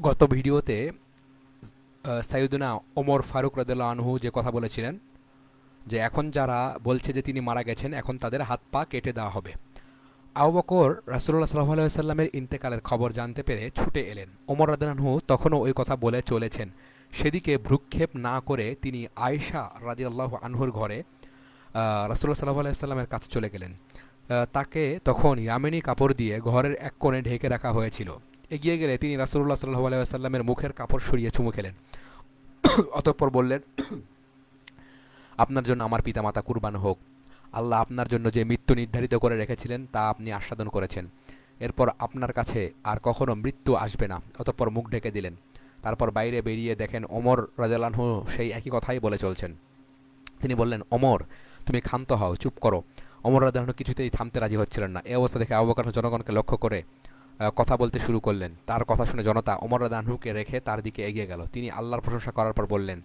গত ভিডিওতে সাইয়্যিদুনা ওমর ফারুক রাদিয়াল্লাহু আনহু যে কথা বলেছিলেন যে এখন যারা বলছে যে তিনি মারা গেছেন এখন তাদের হাত পা কেটে দেওয়া হবে। আবু বকর রাসূলুল্লাহ সাল্লাল্লাহু আলাইহি ওয়াসাল্লামের ইন্তেকালের খবর জানতে পেরে ছুটে এলেন। ওমর রাদিয়াল্লাহু আনহু তখনও ওই কথা বলে চলেছেন, সেদিকে ভ্রুক্ষেপ না করে তিনি আয়েশা রাদিয়াল্লাহু আনহুর ঘরে রাসূলুল্লাহ সাল্লাল্লাহু আলাইহি ওয়াসাল্লামের কাছে চলে গেলেন। তাকে তখন ইয়ামেনি কাপড় দিয়ে ঘরের এক কোণে ঢেকে রাখা হয়েছিল। এগিয়ে গেলে তিনি রাসূলুল্লাহ সাল্লাল্লাহু আলাইহি ওয়াসাল্লামের মুখের কাপড় সরিয়ে চুমু খেলেন। অতঃপর বললেন, আপনার জন্য আমার পিতামাতা কুরবান হোক। আল্লাহ আপনার জন্য যে মৃত্যু নির্ধারিত করে রেখেছিলেন তা আপনি আস্বাদন করেছেন। এরপর আপনার কাছে আর কখনো মৃত্যু আসবে না। অতঃপর মুখ ঢেকে দিলেন। তারপর বাইরে বেরিয়ে দেখেন ওমর রাদিয়াল্লাহু আনহু সেই একই কথাই বলে চলছেন। তিনি বললেন, ওমর, তুমি ক্ষান্ত হও, চুপ করো। ওমর রাদিয়াল্লাহু আনহু কিছুতেই থামতে রাজি হচ্ছিলেন না। এই অবস্থা দেখে আবু বকর জনগণকে লক্ষ্য করে কথা বলতে শুরু করলেন। তার কথা শুনে জনতা ওমর রাদিয়াল্লাহু আনহুকে রেখে তার দিকে এগিয়ে গেল। তিনি আল্লাহর প্রশংসা করার পর বললেন,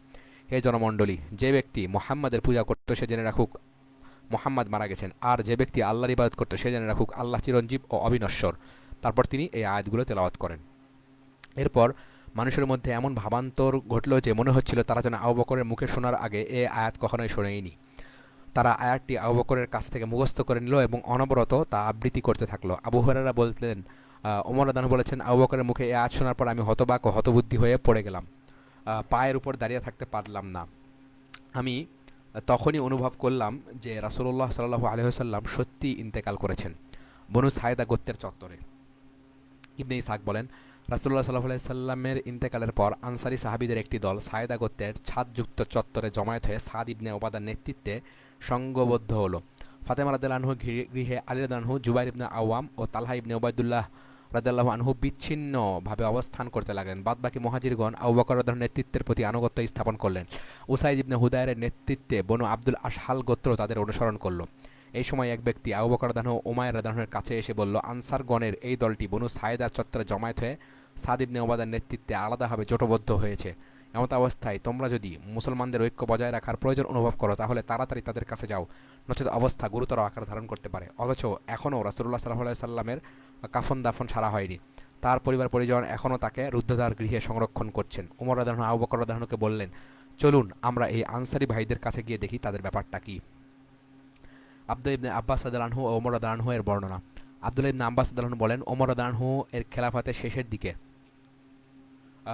হে জনমণ্ডলী, যে ব্যক্তি মুহাম্মাদের পূজা করত সে জেনে রাখুক মুহাম্মাদ মারা গেছেন, আর যে ব্যক্তি আল্লাহর ইবাদত করত সে জেনে রাখুক আল্লাহ চিরঞ্জীব ও অবিনশ্বর। তারপর তিনি এই আয়াতগুলো তেলাওয়াত করেন। এরপর মানুষের মধ্যে এমন ভাবান্তর ঘটল যে মনে হচ্ছিল তারা যেন আবু বকরের মুখে শোনার আগে এ আয়াত কখনোই শোনেইনি। তারা আয়াতটি আবু বকরের কাছ থেকে মুখস্থ করে নিল এবং অনবরত তা আবৃত্তি করতে থাকলো। আবু হুরায়রা বলতেন, ওমর রাদিয়াল্লাহু আনহু বলেছেন, আবু বকরের মুখে এই আয়াত শোনার পর আমি হতবাক ও হতবুদ্ধি হয়ে পড়ে গেলাম। পায়ের উপর দাঁড়িয়ে থাকতে পারলাম না। আমি তখনই অনুভব করলাম যে রাসূলুল্লাহ সাল্লাল্লাহু আলাইহি ওয়াসাল্লাম সত্যিই ইন্তেকাল করেছেন বনু সাইদা গোত্রের চত্বরে। ইবনে ইসহাক বলেন, রাসূলুল্লাহ সাল্লাল্লাহু আলাইহি সাল্লামের ইন্তেকালের পর আনসারী সাহাবীদের একটি দল সাইদা গোত্রের ছাদযুক্ত চত্বরে জমায়েত হয়ে সাদ ইবনে ওবাদার নেতৃত্বে সংঘবদ্ধ হলো। ফাতেমা রাদিয়াল্লাহু আনহু গৃহে আলী রাদিয়াল্লাহু আনহু, জুবাইর ইবনে আওয়াম ও তালহা ইবনে উবাইদুল্লাহ রাদিয়াল্লাহু আনহু বিচ্ছিন্নভাবে অবস্থান করতে লাগলেন। বাদবাকি মুহাজিরগণ আবু বকর রাদিয়াল্লাহু নেতৃত্বের প্রতি আনুগত্য স্থাপন করলেন। উসাইদ ইবনে হুদায়রের নেতৃত্বে বনু আব্দুল আশহাল গোত্র তাদের অনুসরণ করল। এই সময় এক ব্যক্তি আবু বকর রাদিয়াল্লাহু উমাইর রাদিয়াল্লাহুর কাছে এসে বলল, আনসারগণের এই দলটি বনু সাইদার চত্বরে জমায়েত হয়ে সাদ ইবনে ওবাদার নেতৃত্বে আলাদাভাবে জোটবদ্ধ হয়েছে। এমত অবস্থায় তোমরা যদি মুসলমানদের ঐক্য বজায় রাখার প্রয়োজন অনুভব করো তাহলে তাড়াতাড়ি তাদের কাছে যাও, নচেত অবস্থা গুরুতর আকার ধারণ করতে পারে। অথচ এখনও রাসূলুল্লাহ সাল্লাল্লাহু আলাইহি সাল্লামের কাফন দাফন সারা হয়নি। তার পরিবার পরিজন এখনও তাকে রুদ্ধদ্বার গৃহে সংরক্ষণ করছেন। উমর রাদিয়াল্লাহু আনহু আবু বকর রাদিয়াল্লাহু আনহুকে বললেন, চলুন আমরা এই আনসারী ভাইদের কাছে গিয়ে দেখি তাদের ব্যাপারটা কি। আব্দুল্লাহ ইবনে আব্বাস রাদিয়াল্লাহু আনহু ও ওমর রাদিয়াল্লাহু আনহু এর বর্ণনা। আব্দুল্লাহ ইবনে আব্বাস রাদিয়াল্লাহু আনহু বলেন, ওমর রাদিয়াল্লাহু আনহু এর খেলাফতের শেষের দিকে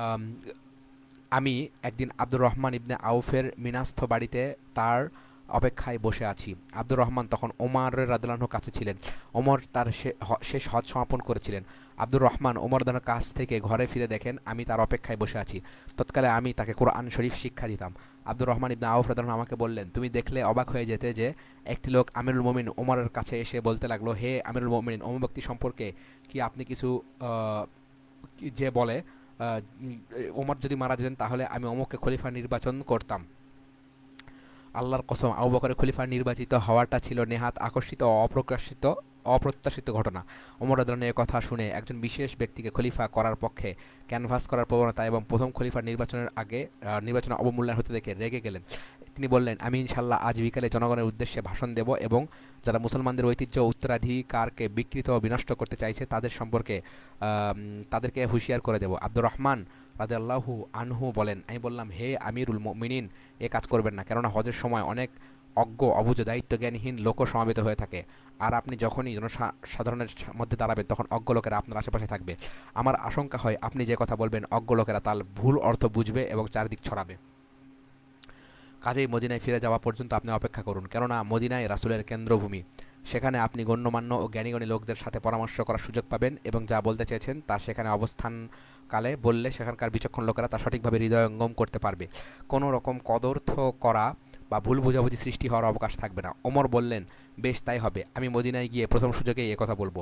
আম, আমি একদিন আব্দুর রহমান ইবনে আউফের মিনাস্থ বাড়িতে তার অপেক্ষায় বসে আছি। আব্দুর রহমান তখন ওমর রাদিয়াল্লাহু আনহুর কাছে ছিলেন। ওমর তার শেষ হজ সমাপন করেছিলেন। আব্দুর রহমান ওমর রাদিয়াল্লাহু আনহুর কাছ থেকে ঘরে ফিরে দেখেন আমি তার অপেক্ষায় বসে আছি। তৎকালে আমি তাকে কোরআন শরীফ শিক্ষা দিতাম। আব্দুর রহমান ইবনে আউফ রাদিয়াল্লাহু আনহু আমাকে বললেন, তুমি দেখলে অবাক হয়ে যেতে যে একটি লোক আমিরুল মুমিনিন ওমরের কাছে এসে বলতে লাগলো, হে আমিরুল মুমিনিন, অমুক ব্যক্তি সম্পর্কে কি আপনি কিছু যে বলে ওমর যদি মারা যেতেন তাহলে আমি অমুককে খলিফা নির্বাচন করতাম। আল্লাহর কসম, আবু বকরের খলিফা নির্বাচিত হওয়াটা ছিল নেহাত আকর্ষিত ও অপ্রত্যাশিত ঘটনা। ওমর রাদিয়াল্লাহু আনহু কথা শুনে একজন বিশেষ ব্যক্তিকে খলিফা করার পক্ষে ক্যানভাস করার প্রবণতা এবং প্রথম খলিফার নির্বাচনের আগে নির্বাচনে অবমূল্যায়ন হতে দেখে রেগে গেলেন। তিনি বললেন, আমি ইনশাল্লাহ আজ বিকালে জনগণের উদ্দেশ্যে ভাষণ দেব এবং যারা মুসলমানদের ঐতিহ্য উত্তরাধিকারকে বিকৃত ও বিনষ্ট করতে চাইছে তাদের সম্পর্কে তাদেরকে হুঁশিয়ার করে দেব। আব্দুর রহমান রাদিয়াল্লাহু আনহু বলেন, আমি বললাম, হে আমিরুল মুমিনিন, এ কাজ করবেন না, কেননা হজের সময় অনেক অজ্ঞ অবুঝ দায়িত্বজ্ঞানহীন লোকও সমাবেত হয়ে থাকে। আর আপনি যখনই জনসাধারণের মধ্যে দাঁড়াবেন তখন অজ্ঞ লোকেরা আপনার আশেপাশে থাকবে। আমার আশঙ্কা হয় আপনি যে কথা বলবেন অজ্ঞ লোকেরা তার ভুল অর্থ বুঝবে এবং চারদিক ছড়াবে। কাজেই মদিনায় ফিরে যাওয়া পর্যন্ত আপনি অপেক্ষা করুন, কেননা মদিনায় রাসূলের কেন্দ্রভূমি। সেখানে আপনি গণ্যমান্য ও জ্ঞানীগণী লোকদের সাথে পরামর্শ করার সুযোগ পাবেন এবং যা বলতে চেয়েছেন তা সেখানে অবস্থানকালে বললে সেখানকার বিচক্ষণ লোকেরা তা সঠিকভাবে হৃদয়ঙ্গম করতে পারবে। কোনো রকম কদর্থ করা বা ভুল বোঝাবুঝি সৃষ্টি হওয়ার অবকাশ থাকবে না। ওমর বললেন, বেশ তাই হবে, আমি মদিনায় গিয়ে প্রথম সুযোগেই কথা বলবো।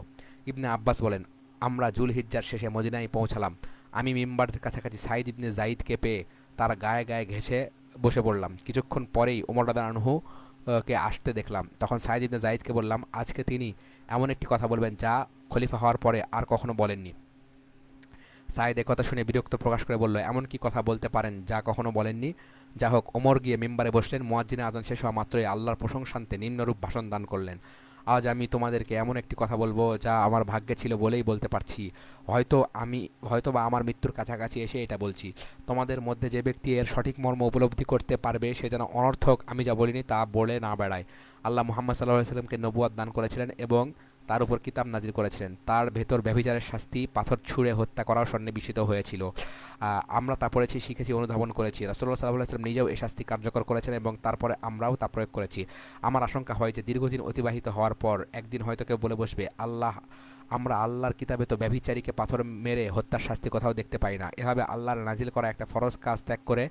ইবনে আব্বাস বলেন, আমরা জুলহিজ্জার শেষে মদিনায় পৌঁছালাম। আমি মিম্বারের কাছাকাছি সাইদ ইবনে যাইদকে পেয়ে তার গায়ে গায়ে ঘেঁষে বসে পড়লাম। কিছুক্ষণ পরেই ওমর রাদিয়াল্লাহু আনহু কে আসতে দেখলাম। তখন সাইদ ইবনে যাইদকে বললাম, আজকে তিনি এমন একটি কথা বলবেন যা খলিফা হওয়ার পরে আর কখনো বলেননি। সাইদ একথা শুনে বিরক্ত প্রকাশ করে বলল, এমন কি কথা বলতে পারেন যা কখনো বলেননি? যা হোক, ওমর গিয়ে মিম্বারে বসলেন। মুয়াজ্জিনের আজান শেষ হওয়া মাত্রই আল্লাহর প্রশংসান্তে নিম্নরূপ ভাষণ দান করলেন, আজ আমি তোমাদেরকে এমন একটি কথা বলবো যা আমার ভাগ্যে ছিল বলেই বলতে পারছি। হয়তো আমি হয়তো বা আমার মৃত্যুর কাছাকাছি এসে এটা বলছি। তোমাদের মধ্যে যে ব্যক্তি এর সঠিক মর্ম উপলব্ধি করতে পারবে সে যেন অনর্থক আমি যা বলিনি তা বলে না বেড়ায়। আল্লাহ মুহাম্মদ সাল্লাল্লাহু আলাইহি সাল্লামকে নবুয়ত দান করেছিলেন এবং তার উপর কিতাব নাজিল করেছিলেন। তার ভেতর ব্যভিচারের শাস্তি পাথর ছুঁড়ে হত্যা করাও সন্নিবেশিত হয়েছিল। আমরা তা পড়েছি, শিখেছি, অনুধাবন করেছি। রাসূলুল্লাহ সাল্লাল্লাহু আলাইহি ওয়াসাল্লাম নিজেও এই শাস্তি কার্যকর করেছেন এবং তারপরে আমরাও তা প্রয়োগ করেছি। আমার আশঙ্কা হয় যে দীর্ঘদিন অতিবাহিত হওয়ার পর একদিন হয়তো কেউ বলে বসবে, আমরা আল্লাহর কিতাবে তো ব্যভিচারীকে পাথর মেরে হত্যার শাস্তি কোথাও দেখতে পাই না। এভাবে আল্লাহর নাজিল করা একটা ফরজ কাজ ত্যাগ করে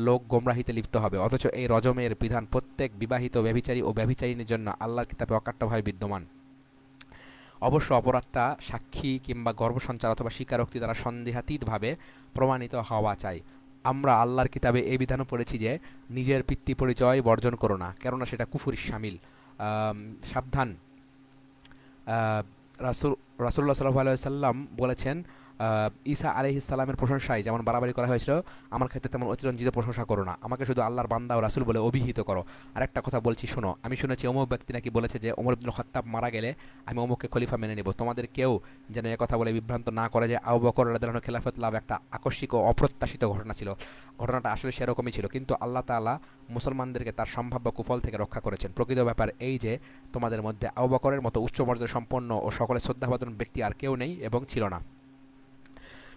লোক গোমরাহিতে লিপ্ত হবে, অথচ এই রজমের বিধান প্রত্যেক বিবাহিত ব্যভিচারী ও ব্যভিচারিণীর জন্য আল্লাহর কিতাবে অকাট্যভাবে বিদ্যমান। অবশ্য অপরাধটা সাক্ষী কিংবা গর্ভসঞ্চার অথবা স্বীকারোক্তি দ্বারা সন্দেহাতীতভাবে প্রমাণিত হওয়া চাই। আমরা আল্লাহর কিতাবে এই বিধানও পড়েছি যে নিজের পিতৃ পরিচয় বর্জন করো না, কেননা সেটা কুফুরির শামিল। সাবধান। আহ, রাসূল রাসূলুল্লাহ সাল্লাল্লাহু আলাইহি সাল্লাম বলেছেন, ঈসা আলাইহিস সালামের প্রশংসায় যেমন বাড়াবাড়ি করা হয়েছিল, আমার ক্ষেত্রে তেমন অতিরঞ্জিত প্রশংসা করো না। আমাকে শুধু আল্লাহর বান্দা ও রাসূল বলে অভিহিত করো। আরেকটা কথা বলছি শোনো, আমি শুনেছি অমুক ব্যক্তি নাকি বলেছে যে ওমর ইবনুল খাত্তাব মারা গেলে আমি অমুককে খলিফা মেনে নেব। তোমাদের কেউ যেন এ কথা বলে বিভ্রান্ত না করে যে আবু বকর রাদিয়াল্লাহু আনহু খেলাফত লাভ একটা আকস্মিক ও অপ্রত্যাশিত ঘটনা ছিল। ঘটনাটা আসলে সেরকমই ছিল, কিন্তু আল্লাহ তাআলা মুসলমানদেরকে তার সম্ভাব্য কুফল থেকে রক্ষা করেছেন। প্রকৃত ব্যাপার এই যে তোমাদের মধ্যে আবু বকরের মতো উচ্চ মর্যাদা সম্পন্ন ও সকলের শ্রদ্ধাভাজন ব্যক্তি আর কেউ নেই এবং ছিল না।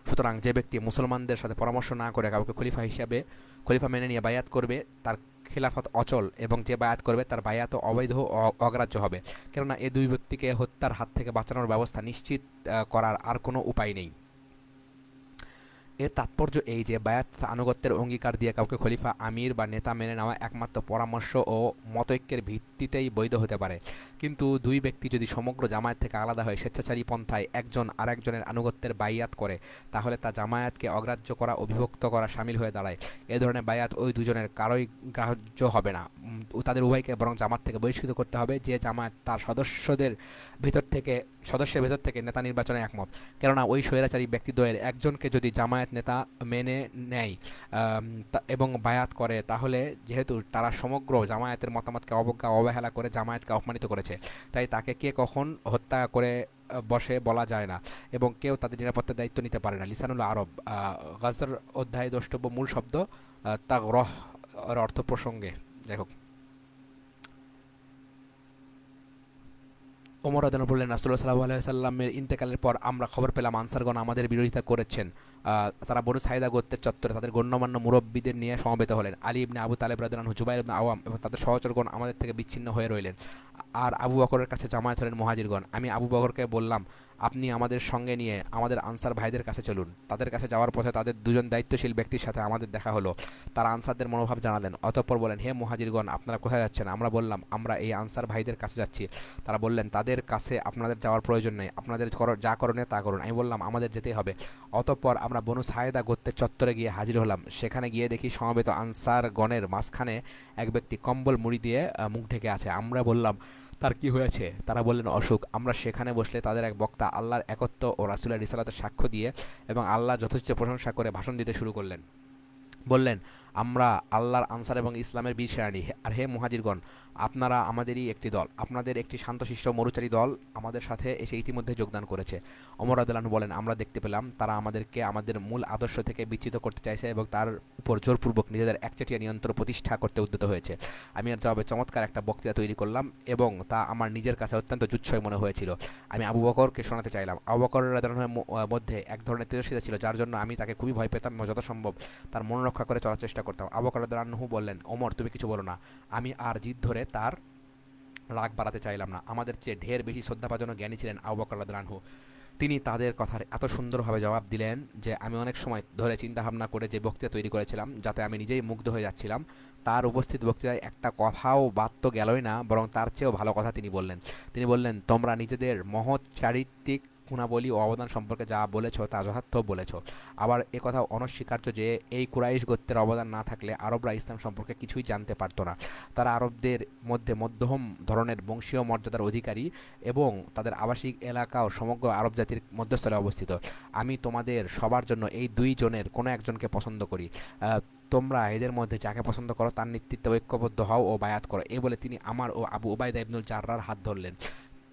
সুতরাং যে ব্যক্তি মুসলমানদের সাথে পরামর্শ না করে কাউকে খলিফা মেনে নিয়ে বায়াত করবে, তার খিলাফত অচল, এবং যে বায়াত করবে তার বায়াত অবৈধ ও অগ্রাহ্য হবে, কেননা এ দুই ব্যক্তিকে হত্যার হাত থেকে বাঁচানোর ব্যবস্থা নিশ্চিত করার আর কোনো উপায় নেই। এর তাৎপর্য এই যে বায়াত আনুগত্যের অঙ্গীকার দিয়ে কাউকে খলিফা, আমির বা নেতা মেনে নেওয়া একমাত্র পরামর্শ ও মতৈক্যের ভিত্তিতেই বৈধ হতে পারে। কিন্তু দুই ব্যক্তি যদি সমগ্র জামায়াত থেকে আলাদা হয়ে স্বেচ্ছাচারী পন্থায় একজন আরেকজনের আনুগত্যের বায়াত করে, তাহলে তা জামায়াতকে অগ্রাহ্য করা ও বিভক্ত করা শামিল হয়ে দাঁড়ায়। এ ধরনের বায়াত ওই দুজনের কারোই গ্রাহ্য হবে না। তাদের উভয়কে বরং জামাত থেকে বহিষ্কৃত করতে হবে যে জামায়াত তার সদস্যের ভেতর থেকে নেতা নির্বাচনে একমত। কেননা ওই স্বৈরাচারী ব্যক্তিদ্বয়ের একজনকে যদি জামায়াত নেতা মেনে নেয় এবং বায়াত করে, তাহলে যেহেতু তারা সমগ্র জামায়াতের মতামতকে অবজ্ঞা অবহেলা করে জামায়াতকে অপমানিত করেছে, তাই তাকে কে কখন হত্যা করে বসে বলা যায় না, এবং কেউ তাদের নিরাপত্তার দায়িত্ব নিতে পারে না। লিসানুল আরব, গজর অধ্যায় দ্রষ্টব্য মূল শব্দ তাগরহ এর অর্থ প্রসঙ্গে। যাই হোক, ওমর রাদিয়াল্লাহু বললেন, রাসূলুল্লাহ সাল্লাল্লাহু আলাইহি সাল্লামের ইন্তেকালের পর আমরা খবর পেলাম আনসারগণ আমাদের বিরোধিতা করেছেন। তারা বনু সাইদা গোত্রের চত্বরে তাদের গণ্যমান্য মুরব্বীদের নিয়ে সমবেত হলেন। আলী ইবনে আবু তালেব রাদিয়াল্লাহু আনহু, জুবাইর ইবনে আওয়াম এবং তাদের সহচরগণ আমাদের থেকে বিচ্ছিন্ন হয়ে রইলেন। আর আবু বকরের কাছে জামায়াত হলেন মুহাজিরগণ। আমি আবু বকরকে বললাম, আপনি আমাদের সঙ্গে নিয়ে আমাদের আনসার ভাইদের কাছে চলুন। তাদের কাছে যাওয়ার পথে তাদের দুজন দায়িত্বশীল ব্যক্তির সাথে আমাদের দেখা হলো। তারা আনসারদের মনোভাব জানালেন। অতঃপর বলেন, হে মুহাজিরগণ, আপনারা কোথায় যাচ্ছেন? আমরা বললাম, আমরা এই আনসার ভাইদের কাছে যাচ্ছি। তারা বললেন, তাদের কাছে আপনাদের যাওয়ার প্রয়োজন নেই, আপনাদের যা করণীয় তা করুন। আমি বললাম, আমাদের যেতেই হবে। অতঃপর আমরা বনু সায়েদা গোত্রের চত্বরে গিয়ে হাজির হলাম। সেখানে গিয়ে দেখি সমবেত আনসার গণের মাঝখানে এক ব্যক্তি কম্বল মুড়ি দিয়ে মুখ ঢেকে আছে। আমরা বললাম, তার কি হয়েছে? তারা বললেন, অসুখ। আমরা সেখানে বসলে তাদের এক বক্তা আল্লাহর একত্ব ও রাসূলের রিসালাতের সাক্ষ্য দিয়ে এবং আল্লাহ যথেষ্ট প্রশংসা করে ভাষণ দিতে শুরু করলেন। বললেন, আমরা আল্লাহর আনসার এবং ইসলামের বীর সেনানী, আর হে মুহাজিরগণ, আপনারা আমাদেরই একটি দল। আপনাদের একটি শান্তশিষ্ট মরুচারী দল আমাদের সাথে এসে ইতিমধ্যে যোগদান করেছে। ওমর রাদিয়াল্লাহু আনহু বলেন, আমরা দেখতে পেলাম তারা আমাদেরকে আমাদের মূল আদর্শ থেকে বিচ্যুত করতে চাইছে এবং তার উপর জোরপূর্বক নিজেদের একচেটিয়া নিয়ন্ত্রণ প্রতিষ্ঠা করতে উদ্যত হয়েছে। আমি এর জবাবে চমৎকার একটা বক্তৃতা তৈরি করলাম এবং তা আমার নিজের কাছে অত্যন্ত জুৎসই মনে হয়েছিল। আমি আবু বকরকে শোনাতে চাইলাম। আবু বকর রাদিয়াল্লাহু আনহুর মধ্যে এক ধরনের তেজস্বিতা ছিল, যার জন্য আমি তাকে খুবই ভয় পেতাম এবং যত সম্ভব তার মন রক্ষা করে চলার চেষ্টা করতাম। আবু বকর রাদিয়াল্লাহু আনহু বললেন, ওমর, তুমি কিছু বলো না। আমি আর জিদ ধরে তার রাগ বাড়াতে চাইলাম না। আমাদের চেয়ে ঢের বেশি শ্রদ্ধাভাজন ও জ্ঞানী ছিলেন আবু বকর রাদিয়াল্লাহু আনহু। তিনি তাদের কথার এত সুন্দরভাবে জবাব দিলেন যে আমি অনেক সময় ধরে চিন্তাভাবনা করে যে বক্তৃতা তৈরি করেছিলাম, যাতে আমি নিজেই মুগ্ধ হয়ে যাচ্ছিলাম, তার উপস্থিত বক্তৃতায় একটা কথাও বাদ তো গেলই না, বরং তার চেয়েও ভালো কথা তিনি বললেন। তিনি বললেন, তোমরা নিজেদের মহৎ চারিত্রিক গুণাবলী ও অবদান সম্পর্কে যা বলেছ তা যথার্থ বলেছ। আবার এ কথাও অনস্বীকার্য যে এই কুরাইশ গোত্রের অবদান না থাকলে আরবরা ইসলাম সম্পর্কে কিছুই জানতে পারত না। তারা আরবদের মধ্যে মধ্যম ধরনের বংশীয় মর্যাদার অধিকারী এবং তাদের আবাসিক এলাকাও সমগ্র আরব জাতির মধ্যস্থলে অবস্থিত। আমি তোমাদের সবার জন্য এই দুই জনের কোনো একজনকে পছন্দ করি। তোমরা এদের মধ্যে যাকে পছন্দ করো তার নেতৃত্বে ঐক্যবদ্ধ হও ও বায়াত করো। এই বলে তিনি আমার ও আবু উবাইদা ইবনুল জাররার হাত ধরলেন।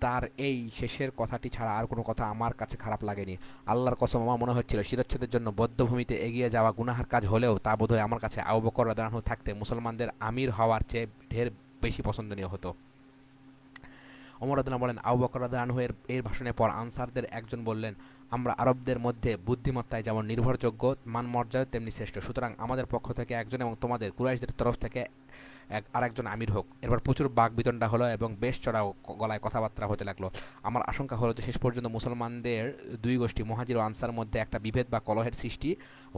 তার এই শেষের কথাটি ছাড়া আর কোনো কথা আমার কাছে খারাপ লাগেনি। আল্লাহর কসম, আমার মনে হচ্ছিল শিরচ্ছেদের জন্য বদ্ধভূমিতে এগিয়ে যাওয়া গুনাহার কাজ হলেও তা বোধহয় আমার কাছে আবু বকর রাদিয়াল্লাহু আনহু থাকতে মুসলমানদের আমির হওয়ার চেয়ে ঢের বেশি পছন্দনীয় হতো। ওমর রাদিয়াল্লাহু বলেন, আবু বকর রাদিয়াল্লাহু আনহু এর ভাষণের পর আনসারদের একজন বললেন, আমরা আরবদের মধ্যে বুদ্ধিমত্তায় যেমন নির্ভরযোগ্য, মান মর্যাদায় তেমনি শ্রেষ্ঠ, সুতরাং আমাদের পক্ষ থেকে একজন এবং তোমাদের কুরাইশদের তরফ থেকে আরেকজন আমির হোক। এরপর প্রচুর বাক বিতণ্ডা হলো এবং বেশ চড়া গলায় কথাবার্তা হতে লাগলো। আমার আশঙ্কা হলো যে শেষ পর্যন্ত মুসলমানদের দুই গোষ্ঠী মুহাজির ও আনসার মধ্যে একটা বিভেদ বা কলহের সৃষ্টি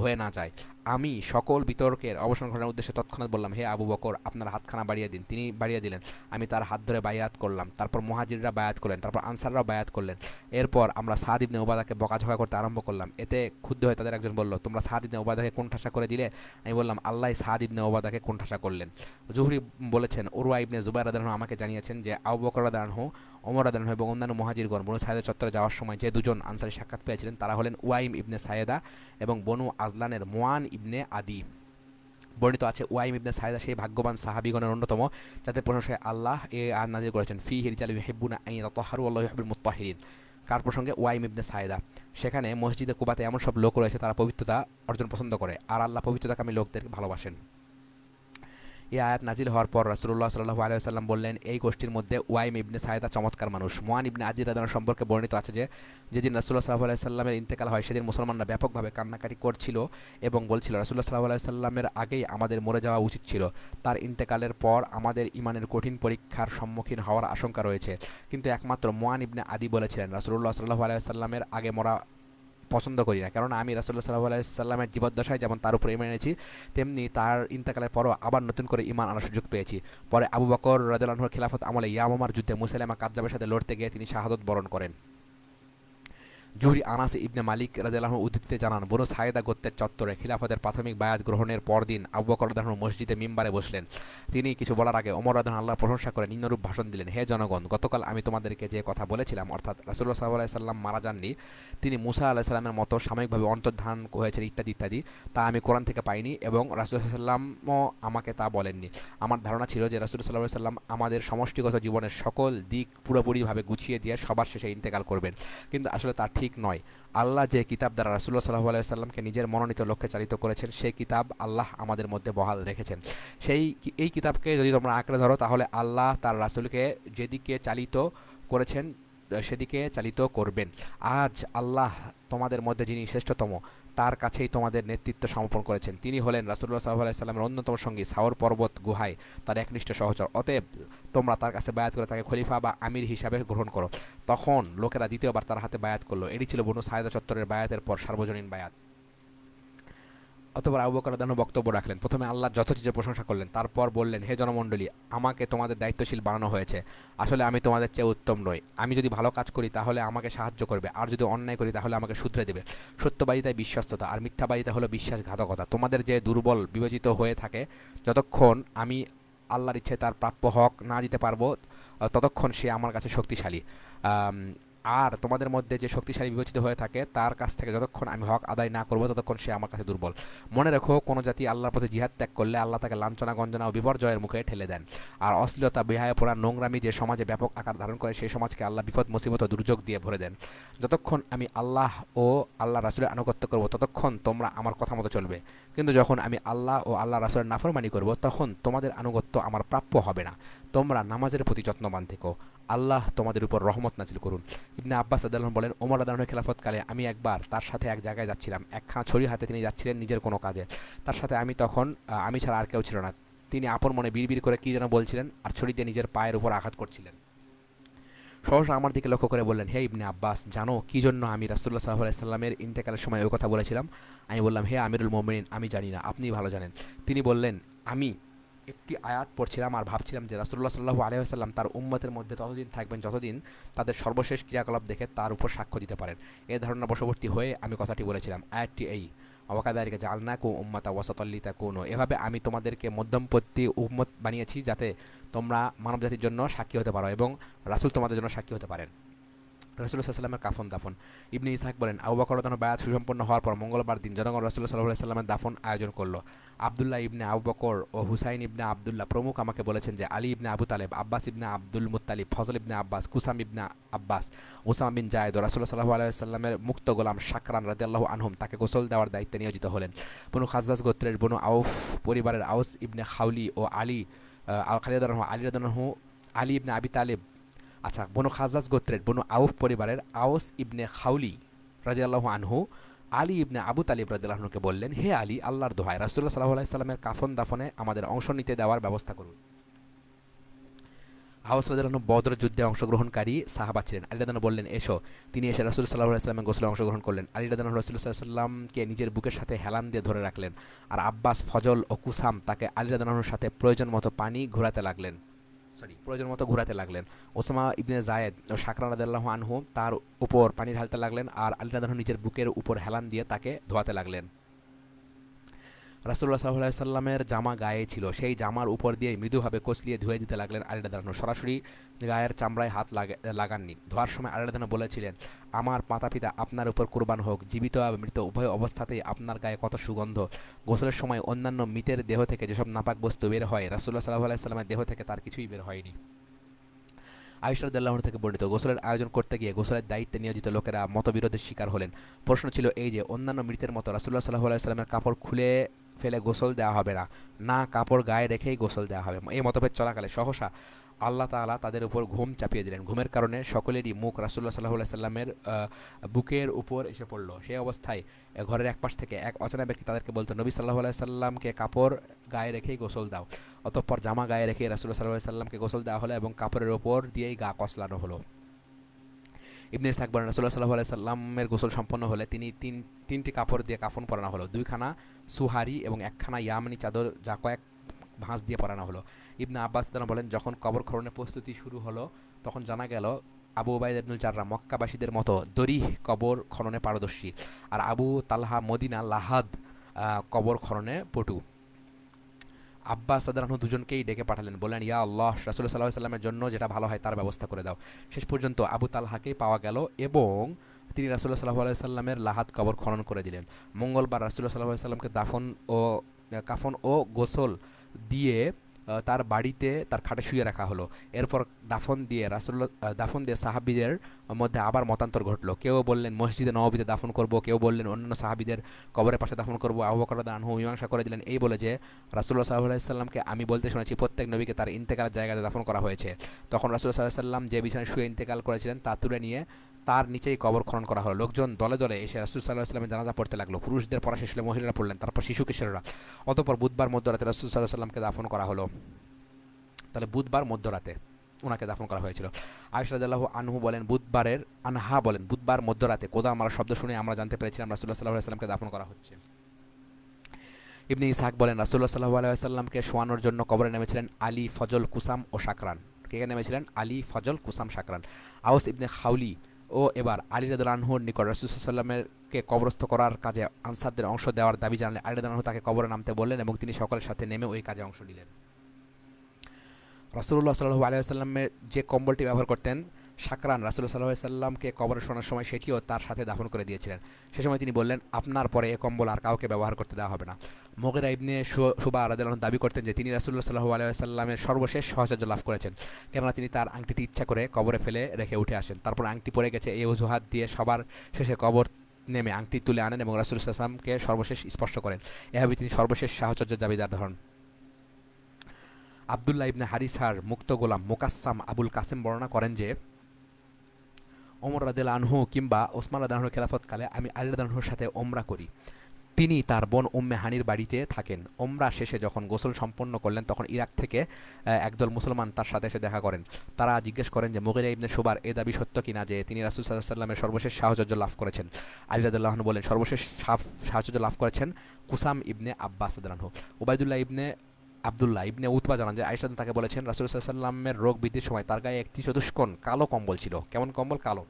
হয়ে না যায়। আমি সকল বিতর্কের অবসান ঘটানোর উদ্দেশ্যে তৎক্ষণাৎ বললাম, হে আবু বকর, আপনার হাতখানা বাড়িয়ে দিন। তিনি বাড়িয়ে দিলেন। আমি তার হাত ধরে বায়াত করলাম। তারপর মুহাজিররা বায়াত করলেন, তারপর আনসাররাও বায়াত করলেন। এরপর আমরা সাদ ইবনে উবাদাকে বকাঝকা করতে আরম্ভ করলাম। এতে ক্ষুব্ধ হয়ে তাদের একজন বলল, তোমরা সাদ ইবনে উবাদাকে কোণঠাসা করে দিলে। আমি বললাম, আল্লাহ সাদ ইবনে উবাদাকে কোণঠাসা করলেন। জুহরি বলেছেন, উরওয়া ইবনে জুবাইর রাদিয়াল্লাহু আনহু আমাকে জানিয়েছেন যে আবু বকর রাদিয়াল্লাহু আনহু, ওমর রাদিয়াল্লাহু আনহু এবং অন্যান্য মুহাজিরগণ বনু সাইদা চত্বরে যাওয়ার সময় যে দুজন আনসারী সাক্ষাৎ পেয়েছিলেন তারা হলেন ওয়াইম ইবনে সায়েদা এবং বনু আজলানের মুয়ান ইবনে আদি। বর্ণিত আছে, ওয়াইম ইবনে সায়েদা সেই ভাগ্যবান সাহাবীগণের অন্যতম যাদের প্রশংসায় আল্লাহ আয়াত নাযিল করেছেন, ফিহি রিজালুন ইউহিব্বুনা আন ইয়াতাহহারু ওয়াল্লাহু ইউহিব্বুল মুত্তাহহিরিন। কার প্রসঙ্গে? ওয়াইম ইবনে সায়েদা। সেখানে মসজিদে কুবাতে এমন সব লোক রয়েছে তারা পবিত্রতা অর্জন পছন্দ করে, আর আল্লাহ পবিত্রতাকামী লোকদেরকে ভালোবাসেন। এই আয়াত নাজিল হওয়ার পর রাসূলুল্লাহ সাল্লাল্লাহু আলাইহি ওয়াসাল্লাম বললেন, এই গোষ্ঠীর মধ্যে ওয়াইম ইবনে সায়েদা চমৎকার মানুষ। মুয়ান ইবনে আদি রাদিয়াল্লাহু আনহু সম্পর্কে বর্ণিত আছে যে যেদিন রাসূলুল্লাহ সাল্লাল্লাহু আলাইহি ওয়াসাল্লামের ইন্তেকাল হয় সেদিন মুসলমানরা ব্যাপকভাবে কান্নাকাটি করছিল এবং বলছিল, রাসূলুল্লাহ সাল্লাল্লাহু আলাইহি ওয়াসাল্লামের আগেই আমাদের মরে যাওয়া উচিত ছিল। তার ইন্তেকালের পর আমাদের ঈমানের কঠিন পরীক্ষার সম্মুখীন হওয়ার আশঙ্কা রয়েছে। কিন্তু একমাত্র মুয়ান ইবনে আদি বলেছিলেন, রাসূলুল্লাহ সাল্লাল্লাহু আলাইহি ওয়াসাল্লামের আগে মরা পছন্দ করি না, কেননা আমি রাসূলুল্লাহ সাল্লাল্লাহু আলাইহি সাল্লামের জীবদ্দশায় যেমন তার উপর ঈমান এনেছি তেমনি তার ইন্তেকালের পরও আবার নতুন করে ঈমান আনার সুযোগ পেয়েছি। পরে আবু বকর রাদিয়াল্লাহু আনহুর খিলাফত আমলে ইয়ামামার যুদ্ধে মুসাইলামা কাযযাবের সাথে লড়তে গিয়ে তিনি শাহাদত বরণ করেন। জুহরি আনাস ইবনে মালিক রাদিয়াল্লাহু আনহু উদ্ধৃতিতে জানান, বনু সায়েদা গোত্রের চত্বরে খিলাফতের প্রাথমিক বায়াত গ্রহণের পরদিন আবু বকর রাদিয়াল্লাহু আনহু মসজিদে মিম্বারে বসলেন। তিনি কিছু বলার আগে ওমর রাদিয়াল্লাহু আনহু আল্লাহর প্রশংসা করে নিম্নরূপ ভাষণ দিলেন, হে জনগণ, গতকাল আমি তোমাদেরকে যে কথা বলেছিলাম, অর্থাৎ রাসূলুল্লাহ সাল্লাল্লাহু আলাইহি সাল্লাম মারা যাননি, তিনি মুসা আলাইহিস সালামের মতো সাময়িকভাবে অন্তর্ধান হয়েছেন ইত্যাদি ইত্যাদি, তা আমি কোরআন থেকে পাইনি এবং রাসূলুল্লাহ সাল্লাল্লাহু আলাইহি সাল্লামও আমাকে তা বলেননি। আমার ধারণা ছিল যে রাসূলুল্লাহ সাল্লাল্লাহু আলাইহি সাল্লাম আমাদের সমষ্টিগত জীবনের সকল দিক পুরোপুরিভাবে গুছিয়ে দিয়ে সবার শেষে ইন্তেকাল করবেন, কিন্তু আসলে তা ঠিক নয়। আল্লাহ যে কিতাব দ্বারা রাসূলুল্লাহ সাল্লাল্লাহু আলাইহি সাল্লামকে নিজের মনোনীত লক্ষ্যে চালিত করেছেন সেই কিতাব আল্লাহ আমাদের মধ্যে বহাল রেখেছেন। এই কিতাবকে যদি তোমরা আঁকড়ে ধরো তাহলে আল্লাহ তার রাসূলকে যেদিকে চালিত করেছেন সেদিকে চালিত করবেন। আজ আল্লাহ তোমাদের মধ্যে যিনি শ্রেষ্ঠতম তার কাছেই তোমাদের নেতৃত্ব সমর্পণ করেছেন। তিনি হলেন রাসূলুল্লাহ সাল্লাল্লাহু আলাইহি সাল্লামের অন্যতম সঙ্গী, সাওর পর্বত গুহায় তার একনিষ্ঠ সহচর। অতএব তোমরা তার কাছে বায়াত করে তাকে খলিফা বা আমির হিসাবে গ্রহণ করো। তখন লোকেরা দ্বিতীয়বার তার হাতে বায়াত করলো। এটি ছিল বনু সায়েদা চত্বরের বায়াতের পর সার্বজনীন বায়াত। অতঃপর আবু বকর রাদিয়াল্লাহু আনহু বক্তব্য রাখলেন। প্রথমে আল্লাহর যথাযথ প্রশংসা করলেন, তারপর বললেন, হে জনমণ্ডলী, আমাকে তোমাদের দায়িত্বশীল বানানো হয়েছে। আসলে আমি তোমাদের চেয়ে উত্তম নই। আমি যদি ভালো কাজ করি তাহলে আমাকে সাহায্য করবে, আর যদি অন্যায় করি তাহলে আমাকে শুধরে দেবে। সত্যবাদিতায় বিশ্বস্ততা, আর মিথ্যাবাদিতা হলো বিশ্বাসঘাতকতা। তোমাদের যে দুর্বল বিবেচিত হয়ে থাকে, যতক্ষণ আমি আল্লাহর ইচ্ছে তার প্রাপ্য হক না দিতে পারবো ততক্ষণ সে আমার কাছে শক্তিশালী। আম, আর তোমাদের মধ্যে যে শক্তিশালী বিবেচিত হয়ে থাকে তার কাছ থেকে যতক্ষণ আমি হক আদায় না করবো ততক্ষণ সে আমার কাছে দুর্বল। মনে রেখো, কোনো জাতি আল্লাহর পথে জিহাদ ত্যাগ করলে আল্লাহ তাকে লাঞ্ছনা, গঞ্জনা ও বিপর্যয়ের মুখে ঠেলে দেন। আর অশ্লীলতা, বেহায়াপনা, নোংরামি যে সমাজে ব্যাপক আকার ধারণ করে সেই সমাজকে আল্লাহ বিপদ, মুসিবত ও দুর্যোগ দিয়ে ভরে দেন। যতক্ষণ আমি আল্লাহ ও আল্লাহ রাসূলের আনুগত্য করব ততক্ষণ তোমরা আমার কথা মতো চলবে, কিন্তু যখন আমি আল্লাহ ও আল্লাহ রাসূলের নাফরমানি করব তখন তোমাদের আনুগত্য আমার প্রাপ্য হবে না। তোমরা নামাজের প্রতি যত্নবান থেকো, আল্লাহ তোমাদের উপর রহমত নাজিল করুন। ইবনে আব্বাস রাদিয়াল্লাহু আনহু বলেন, ওমর রাদিয়াল্লাহু আনহু খেলাফতকালে আমি একবার তার সাথে এক জায়গায় যাচ্ছিলাম। একখানা ছড়ি হাতে তিনি যাচ্ছিলেন নিজের কোনো কাজে। তার সাথে আমি ছাড়া আর কেউ ছিল না। তিনি আপন মনে বিড়বিড় করে কী যেন বলছিলেন আর ছড়ি দিয়ে নিজের পায়ের উপর আঘাত করছিলেন। সহসা আমার দিকে লক্ষ্য করে বললেন, হে ইবনে আব্বাস, জানো কি জন্য আমি রাসূলুল্লাহ সাল্লাল্লাহু আলাইহি সাল্লামের ইন্তেকালের সময় ওই কথা বলেছিলাম? আমি বললাম, হে আমিরুল মুমিনিন, আমি জানি না, আপনি ভালো জানেন। তিনি বললেন, আমি একটি আয়াত পড়ছিলাম আর ভাবছিলাম যে রাসূলুল্লাহ সাল্লাল্লাহু আলাইহি ওয়াসাল্লাম তার উম্মতের মধ্যে ততদিন থাকবেন যতদিন তাদের সর্বশেষ ক্রিয়াকলাপ দেখে তার উপর সাক্ষ্য দিতে পারেন। এ ধারণা বশবর্তী হয়ে আমি কথাটি বলেছিলাম। আয়াতটি এই, ওয়াকাযালিকা জাআলনাকুম উম্মাতান ওয়াসাতাল লিতাকুনু, এভাবে আমি তোমাদেরকে মধ্যমপন্থী উম্মত বানিয়েছি যাতে তোমরা মানবজাতির জন্য সাক্ষী হতে পারো এবং রাসূল তোমাদের জন্য সাক্ষী হতে পারেন। রাসূলুল্লাহ সাল্লাল্লাহু আলাইহি ওয়াসাল্লামের কাফন দাফন। ইবনে ইসহাক বলেন, আবু বকর রাদিয়াল্লাহু আনহু বায়াত সুসম্পন্ন হওয়ার পর মঙ্গলবার দিন জনগণ রাসূলুল্লাহ সাল্লাল্লাহু আলাইহি ওয়াসাল্লামের দাফন আয়োজন করল। আব্দুল্লাহ ইবনে আবু বকর ও হুসাইন ইবনে আব্দুল্লাহ প্রমুখ আমাকে বলেছেন যে আলী ইবনে আবু তালেব, আব্বাস ইবনে আব্দুল মুত্তালিব, ফজল ইবনে আব্বাস, কুসাম ইবনে আব্বাস, ওসামা বিন জায়েদ ও রাসূলুল্লাহ সাল্লাল্লাহু আলাইহি ওয়াসাল্লামের মুক্ত গোলাম শাকরান রাদিয়াল্লাহু আনহুম তাকে গোসল দেওয়ার দায়িত্বে নিয়োজিত হলেন। বনু খাজ্জাজ গোত্রের বনু আউফ পরিবারের আউস ইবনে খাউলি ও আলী খালিদ রাদিয়াল্লাহু আলী রাদিয়াল্লাহু আলী ইবনে আবি তালেব, আচ্ছা, বনু খাজাজ গোত্রের বনু আউফ পরিবারের আউস ইবনে খাউলি রাদিয়াল্লাহু আনহু আলী ইবনে আবু তালিব রাদিয়াল্লাহু আনহুকে বললেন, হে আলী, আল্লাহর দোহায় রাসূলুল্লাহ সাল্লাল্লাহু আলাইহি সাল্লামের কাফন দাফনে আমাদের অংশ নিতে দেওয়ার ব্যবস্থা করুন। আউস রাদিয়াল্লাহু আনহু বদর যুদ্ধে অংশগ্রহণকারী সাহাবা ছিলেন। আলী রাদিয়াল্লাহু আনহু বললেন, এসো। তিনি এসে রাসূল সাল্লাল্লাহু আলাইহি সাল্লামের গোসলে অংশগ্রহণ করলেন। আলী রাদিয়াল্লাহু আনহু রাসূল সাল্লাল্লাহু আলাইহি সাল্লামকে নিজের বুকের সাথে হেলান দিয়ে ধরে রাখলেন, আর আব্বাস, ফজল ও কুসাম তাকে আলী রাদিয়াল্লাহু আনহুর সাথে প্রয়োজন মতো ঘোরাতে লাগলেন। ওসামা ইবনে জায়েদ ও শাকরান রাদিয়াল্লাহু আনহু তার উপর পানি ঢালতে লাগলেন, আর আলী রাদিয়াল্লাহু আনহু নিজের বুকের উপর হেলান দিয়ে তাকে ধোয়াতে লাগলেন। রাসূলুল্লাহ সাল্লাল্লাহু আলাইহি সাল্লামের জামা গায়ে ছিল, সেই জামার উপর দিয়ে মৃদুভাবে কসলিয়ে ধুয়ে দিতে লাগলেন আলী রাদিয়াল্লাহু আনহু। সরাসরি গায়ের চামড়ায় হাত লাগাননি। ধোয়ার সময় আলী রাদিয়াল্লাহু আনহু বলেছিলেন, আমার মাতা পিতা আপনার উপর কুরবান হোক, জীবিত এবং মৃত উভয় অবস্থাতেই আপনার গায়ে কত সুগন্ধ। গোসলের সময় অন্যান্য মৃতের দেহ থেকে যেসব নাপাক বস্তু বের হয়, রাসূলুল্লাহ সাল্লাল্লাহু আলাইহি সাল্লামের দেহ থেকে তার কিছুই বের হয়নি। আয়েশা রাদিয়াল্লাহু আনহা থেকে বর্ণিত, গোসলের আয়োজন করতে গিয়ে গোসলের দায়িত্বে নিয়োজিত লোকেরা মতবিরোধের শিকার হলেন। প্রশ্ন ছিল এই যে, অন্যান্য মৃতের মতো রাসূলুল্লাহ সাল্লাল্লাহু আলাইহি সাল্লামের কাপড় খুলে ফেলে গোসল দেওয়া হবে না, না কাপড় গায়ে রেখেই গোসল দেওয়া হবে। এই মতভেদ চলাকালে সহসা আল্লাহ তাআলা তাদের উপর ঘুম চাপিয়ে দিলেন। ঘুমের কারণে সকলেরই মুখ রাসূলুল্লাহ সাল্লাল্লাহু আলাইহি সাল্লামের বুকের উপর এসে পড়ল। সেই অবস্থায় ঘরের এক পাশ থেকে এক অচেনা ব্যক্তি তাদেরকে বলতো, নবী সাল্লাল্লাহু আলাইহি সাল্লামকে কাপড় গায়ে রেখেই গোসল দাও। অতঃপর জামা গায়ে রেখে রাসূলুল্লাহ সাল্লাল্লাহু আলাইহি সাল্লামকে গোসল দেওয়া হলো এবং কাপড়ের ওপর দিয়েই গা কসলানো হলো। ইবনে ইসহাক বলেন, রাসূলুল্লাহ সাল্লাল্লাহু আলাইহি সাল্লামের গোসল সম্পন্ন হলে তিনটি কাপড় দিয়ে কাফন পরানো হলো, দুইখানা সুহারি এবং একখানা ইয়ামানি চাদর যা কয়েক ভাঁজ দিয়ে পরানো হলো। ইবনে আব্বাস বলেন, যখন কবর খননের প্রস্তুতি শুরু হলো তখন জানা গেল আবু উবাইদা ইবনুল জাররাহ মক্কাবাসীদের মতো দরিহ কবর খননে পারদর্শী, আর আবু তালহা মদিনা লাহাদ কবর খননে পটু। আব্বাস রাদিয়াল্লাহু আনহু দুজনকেই ডেকে পাঠালেন, বললেন, ইয়া আল্লাহ, রাসূলুল্লাহ সাল্লাল্লাহু আলাইহি সাল্লামের জন্য যেটা ভালো হয় তার ব্যবস্থা করে দাও। শেষ পর্যন্ত আবু তালহাকেই পাওয়া গেল এবং তিনি রাসূলুল্লাহ সাল্লাল্লাহু আলাইহি সাল্লামের লাহাদ কবর খনন করে দিলেন। মঙ্গলবার রাসূলুল্লাহ সাল্লাল্লাহু আলাইহি সাল্লামকে কাফন ও গোসল দিয়ে তার বাড়িতে তার খাটে শুয়ে রাখা হলো। এরপর দাফন দিয়ে সাহাবীদের মধ্যে আবার মতান্তর ঘটল। কেউ বললেন মসজিদে নববীতে দাফন করব, কেউ বললেন অন্যান্য সাহাবীদের কবরের পাশে দাফন করব। আবু বকর রাদিয়াল্লাহু আনহু মীমাংসা করে দিলেন এই বলে যে, রাসূলুল্লাহ সাল্লাল্লাহু আলাইহি সাল্লামকে আমি বলতে শুনেছি প্রত্যেক নবীকে তার ইন্তেকালের জায়গাতে দাফন করা হয়েছে। তখন রাসূলুল্লাহ সাল্লাল্লাহু আলাইহি সাল্লাম যে বিছানায় শুয়ে ইন্তেকাল করেছিলেন তা তুলে নিয়ে তার নিচেই কবর খনন করা হলো। লোকজন দলে দলে এসে রাসূল সাল্লাল্লাহু আলাইহি ওয়াসাল্লামের জানাজা পড়তে লাগলো। পুরুষদের পড়া শেষ হলে মহিলারা পড়লেন, তারপর শিশু কিশোররা। অতঃপর বুধবার মধ্যরাতে রাসূল সাল্লাল্লাহু আলাইহি ওয়াসাল্লামকে দাফন করা হলো। তাহলে বুধবার মধ্যরাতে ওনাকে দাফন করা হয়েছিল। আয়েশা রাদিয়াল্লাহু আনহা বলেন, বুধবার মধ্যরাতে কোদাল মারার শব্দ শুনে আমরা জানতে পেরেছিলাম রাসূলুল্লাহ সাল্লাল্লাহু আলাইহি ওয়াসাল্লামকে দাফন করা হচ্ছে। ইবনে ইসহাক বলেন, রাসূলুল্লাহ সাল্লাল্লাহু আলাইহি ওয়াসাল্লামকে শোয়ানোর জন্য কবরে নেমেছিলেন আলী, ফজল, কুসাম ও শাকরান। কে নেমেছিলেন? আলী, ফজল, কুসাম, শাকরান। আউস ইবনে খাউলি ও এবার আলী রাদিয়াল্লাহু আনহুর নিকট রাসূল সাল্লাল্লাহু আলাইহি ওয়াসাল্লামকে কবরস্থ করার কাজে আনসারদের অংশ দেওয়ার দাবি জানালে আলী রাদিয়াল্লাহু আনহু তাকে কবরে নামতে বললেন এবং তিনি সকলের সাথে নেমে ওই কাজে অংশ নিলেন। রাসূলুল্লাহ সাল্লাল্লাহু আলাইহি ওয়াসাল্লামের যে কম্বলটি ব্যবহার করতেন শাকরান রাসূলুল্লাহ সাল্লাল্লাহু আলাইহি ওয়াসাল্লামকে কবরে শোনার সময় সেটিও তার সাথে দাফন করে দিয়েছিলেন। সে সময় তিনি বললেন, আপনার পরে এ কম্বল আর কাউকে ব্যবহার করতে দেওয়া হবে না। মুগীরা ইবনে শুবা রাদিয়াল্লাহু আনহু দাবি করতেন যে তিনি রাসূলুল্লাহ সাল্লাল্লাহু আলাইহি ওয়াসাল্লামের সর্বশেষ সাহচর্য লাভ করেছেন, কেননা তিনি তার আংটিটি ইচ্ছা করে কবরে ফেলে রেখে উঠে আসেন। তারপর আংটি পড়ে গেছে এই অজুহাত দিয়ে সবার শেষে কবর নেমে আংটি তুলে আনেন এবং রাসূলুল্লাহ সাল্লাল্লাহু আলাইহি ওয়াসাল্লামকে সর্বশেষ স্পর্শ করেন। এভাবে তিনি সর্বশেষ সাহচর্যের দাবিদার হন। আব্দুল্লাহ ইবনে হারিসার মুক্ত গোলাম মুকাসসাম আবুল কাসেম বর্ণনা করেন যে, ওমর রাদিয়াল্লাহু আনহু কিংবা ওসমান রাদিয়াল্লাহু আনহুর খেলাফতকালে আমি আলী রাদিয়াল্লাহু আনহুর সাথে ওমরা করি। তিনি তার বোন উম্মে হানির বাড়িতে থাকেন। ওমরা শেষে যখন গোসল সম্পন্ন করলেন তখন ইরাক থেকে একদল মুসলমান তার সাথে এসে দেখা করেন। তারা জিজ্ঞেস করেন যে মুগীরা ইবনে শুবার এ দাবি সত্য কিনা যে তিনি রাসূল সাল্লাল্লাহু আলাইহি ওয়াসাল্লামের সর্বশেষ সাহচর্য লাভ করেছেন। আলী রাদিয়াল্লাহু আনহু বলেন, সর্বশেষ সাহচর্য লাভ করেছেন কুসাম ইবনে আব্বাস রাদিয়াল্লাহু আনহু। উবাইদুল্লাহ ইবনে আব্দুল্লাহ ইবনে উতবা জানান যে আয়েশা তাকে বলেছেন রাসূল সাল্লাল্লাহু আলাইহি ওয়াসাল্লামের রোগ বৃদ্ধির সময় তার গায়ে একটি চতুষ্কোণ কালো কম্বল ছিল। কেমন কম্বল? কালো।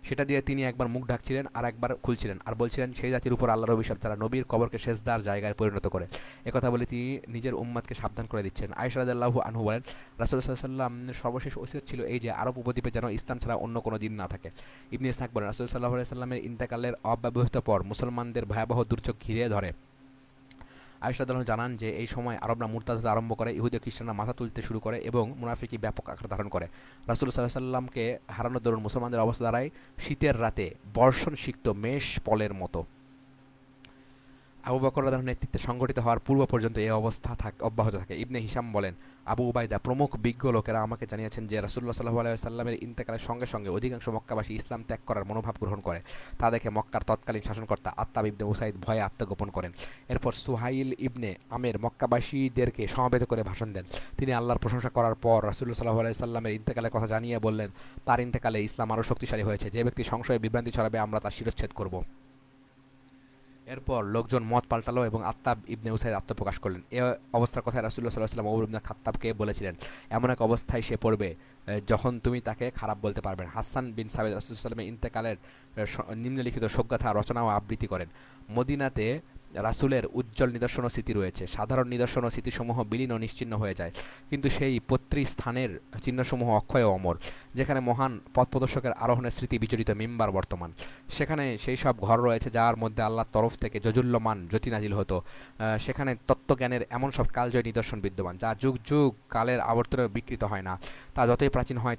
সেটা দিয়ে তিনি একবার মুখ ঢাকছিলেন আর একবার খুলছিলেন আর বলছিলেন সেই জাতির উপর আল্লাহর অভিশাপ যারা নবীর কবরকে সেজদার জায়গায় পরিণত করে। একথা বলে তিনি নিজের উম্মাদকে সাবধান করে দিচ্ছেন। আয়েশা রাদিয়াল্লাহু আনহু বলেন, রাসূল সাল্লাল্লাহু আলাইহি ওয়াসাল্লামের সর্বশেষ ওসিয়ত ছিল এই যে আরব উপদ্বীপে যেন ইসলাম ছাড়া অন্য কোনো দিন না থাকে। ইবনে ইসহাক বলেন, রাসূল সাল্লাল্লাহু আলাইহি ওয়াসাল্লামের ইন্তেকালের অব্যবহিত পর মুসলমানদের ভয়াবহ দুর্যোগ ঘিরে ধরে। আয়েশা রাদিয়াল্লাহু জানান যে এই সময় আরবরা মুরতাদ আরম্ভ করে, ইহুদি খ্রিস্টানরা মাথা তুলতে শুরু করে এবং মুনাফিকি ব্যাপক আকার ধারণ করে। রাসূল সাল্লাল্লাহু আলাইহি ওয়াসাল্লামকে হারানোর দরুন মুসলমানদের অবস্থা দাঁড়ায় শীতের রাতে বর্ষণ সিক্ত মেষ পলের মতো। আবু বকর রাদিয়াল্লাহু নেতৃত্বে সংগঠিত হওয়ার পূর্ব পর্যন্ত এই অবস্থা অব্যাহত থাকে। ইবনে হিশাম বলেন, আবু উবাইদা প্রমুখ বিজ্ঞ লোকেরা আমাকে জানিয়েছেন যে রাসূলুল্লাহ সাল্লাল্লাহু আলাইহি ওয়াসাল্লামের ইন্তেকালের সঙ্গে সঙ্গে অধিকাংশ মক্কাবাসী ইসলাম ত্যাগ করার মনোভাব গ্রহণ করে। তা দেখে মক্কার তৎকালীন শাসনকর্তা আত্তাব ইবনে উসাইদ ভয়ে আত্মগোপন করেন। এরপর সুহাইল ইবনে আমের মক্কাবাসীদেরকে সমবেত করে ভাষণ দেন। তিনি আল্লাহর প্রশংসা করার পর রাসূলুল্লাহ সাল্লাল্লাহু আলাইহি ওয়াসাল্লামের ইন্তেকালের কথা জানিয়ে বললেন, তার ইন্তেকালে ইসলাম আরও শক্তিশালী হয়েছে। যে ব্যক্তি সংশয়ে বিভ্রান্তি ছড়াবে আমরা তার শিরচ্ছেদ করব। এরপর লোকজন মত পাল্টালো এবং আত্তাব ইবনে উসাইদ আত্মপ্রকাশ করলেন। এ অবস্থার কথা রাসূলুল্লাহ সাল্লাল্লাহু আলাইহি ওয়াসাল্লাম ওমর ইবনে খাত্তাবকে বলেছিলেন, এমন এক অবস্থায় সে পড়বে যখন তুমি তাকে খারাপ বলতে পারবে না। হাসান বিন সাবিত রাসূলুল্লাহ সাল্লাল্লাহু আলাইহি ওয়াসাল্লামের ইন্তেকালের নিম্নলিখিত শোকগাথা রচনা ও আবৃত্তি করেন। মদিনাতে রাসূলের উজ্জ্বল নিদর্শন ও স্মৃতি রয়েছে। সাধারণ নিদর্শন ও স্মৃতিসমূহ বিলীন ও নিশ্চিহ্ন হয়ে যায়, কিন্তু সেই স্থানের চিহ্নসমূহ অক্ষয় ও অমর। যেখানে মহান পথপ্রদর্শকের আরোহণের স্মৃতি বিজড়িত মিম্বার বর্তমান, সেখানে সেই সব ঘর রয়েছে যার মধ্যে আল্লাহর তরফ থেকে জজুল্যমান জ্যোতি নাজিল হতো। সেখানে তত্ত্বজ্ঞানের এমন সব কালজয়ী নিদর্শন বিদ্যমান যা যুগ যুগ কালের আবর্তনে বিকৃত হয় না। তা যতই প্রাচীন হয়